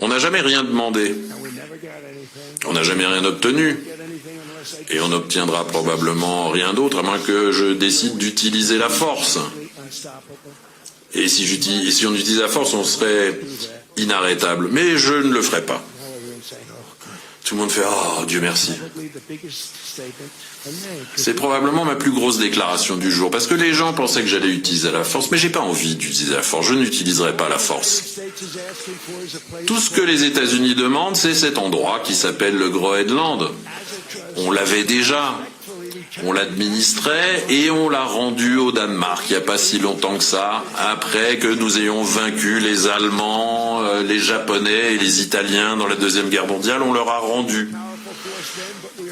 On n'a jamais rien demandé. On n'a jamais rien obtenu. Et on n'obtiendra probablement rien d'autre, à moins que je décide d'utiliser la force. Et si on utilise la force, on serait inarrêtable. Mais je ne le ferai pas. Tout le monde fait « Oh, Dieu merci ». C'est probablement ma plus grosse déclaration du jour, parce que les gens pensaient que j'allais utiliser la force, mais j'ai pas envie d'utiliser la force, je n'utiliserai pas la force. Tout ce que les États-Unis demandent, c'est cet endroit qui s'appelle le Groenland. On l'avait déjà, on l'administrait et on l'a rendu au Danemark, il n'y a pas si longtemps que ça, après que nous ayons vaincu les Allemands, les Japonais et les Italiens dans la Deuxième Guerre mondiale, on leur a rendu.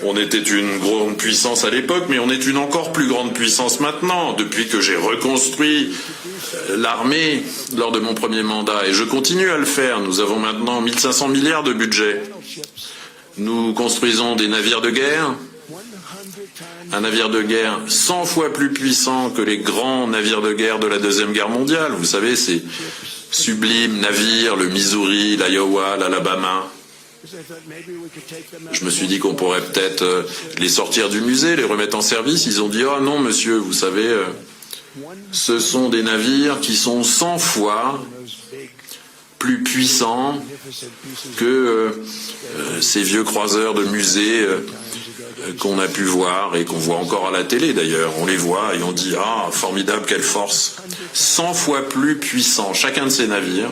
On était une grande puissance à l'époque, mais on est une encore plus grande puissance maintenant, depuis que j'ai reconstruit l'armée lors de mon premier mandat, et je continue à le faire. Nous avons maintenant 1500 milliards de budget. Nous construisons des navires de guerre, un navire de guerre 100 fois plus puissant que les grands navires de guerre de la Deuxième Guerre mondiale. Vous savez, ces sublimes navires, le Missouri, l'Iowa, l'Alabama. Je me suis dit qu'on pourrait peut-être les sortir du musée, les remettre en service. Ils ont dit « Oh non, monsieur, vous savez, ce sont des navires qui sont 100 fois plus puissants que ces vieux croiseurs de musée qu'on a pu voir et qu'on voit encore à la télé d'ailleurs. On les voit et on dit « Ah, formidable, quelle force !» 100 fois plus puissant, chacun de ces navires,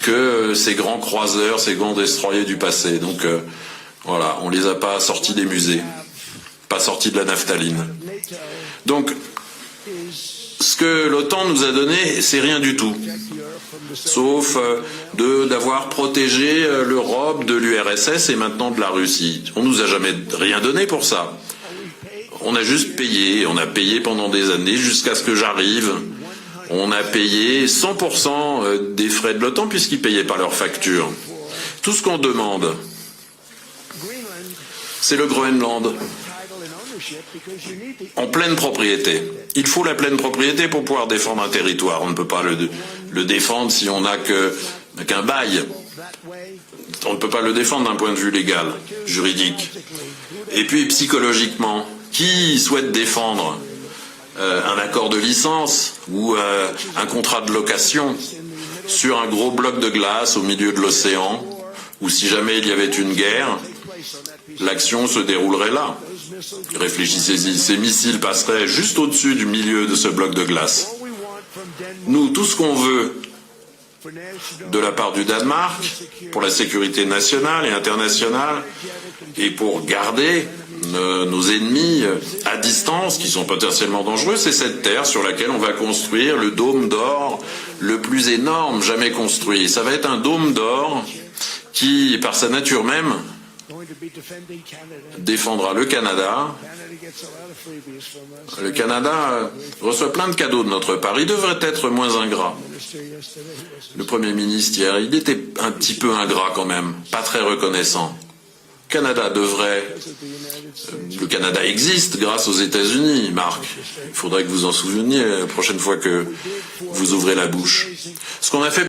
que ces grands croiseurs, ces grands destroyers du passé. Donc voilà, on les a pas sortis des musées, pas sortis de la naphtaline. Donc, ce que l'OTAN nous a donné, c'est rien du tout, sauf d'avoir protégé l'Europe de l'URSS et maintenant de la Russie. On nous a jamais rien donné pour ça. On a juste payé, on a payé pendant des années jusqu'à ce que j'arrive. On a payé 100% des frais de l'OTAN puisqu'ils ne payaient pas leurs factures. Tout ce qu'on demande, c'est le Groenland en pleine propriété. Il faut la pleine propriété pour pouvoir défendre un territoire. On ne peut pas le défendre si on n'a qu'un bail. On ne peut pas le défendre d'un point de vue légal, juridique. Et puis psychologiquement, qui souhaite défendre un accord de licence ou un contrat de location sur un gros bloc de glace au milieu de l'océan, où si jamais il y avait une guerre, l'action se déroulerait là. Réfléchissez-y, ces missiles passeraient juste au-dessus du milieu de ce bloc de glace. Nous, tout ce qu'on veut de la part du Danemark, pour la sécurité nationale et internationale, et pour garder nos ennemis à distance, qui sont potentiellement dangereux, c'est cette terre sur laquelle on va construire le dôme d'or le plus énorme jamais construit. Ça va être un dôme d'or qui, par sa nature même, défendra le Canada. Le Canada reçoit plein de cadeaux de notre part. Il devrait être moins ingrat. Le Premier ministre hier, il était un petit peu ingrat quand même, pas très reconnaissant. Le Canada existe grâce aux États-Unis, Marc. Il faudrait que vous en souveniez la prochaine fois que vous ouvrez la bouche. Ce qu'on a fait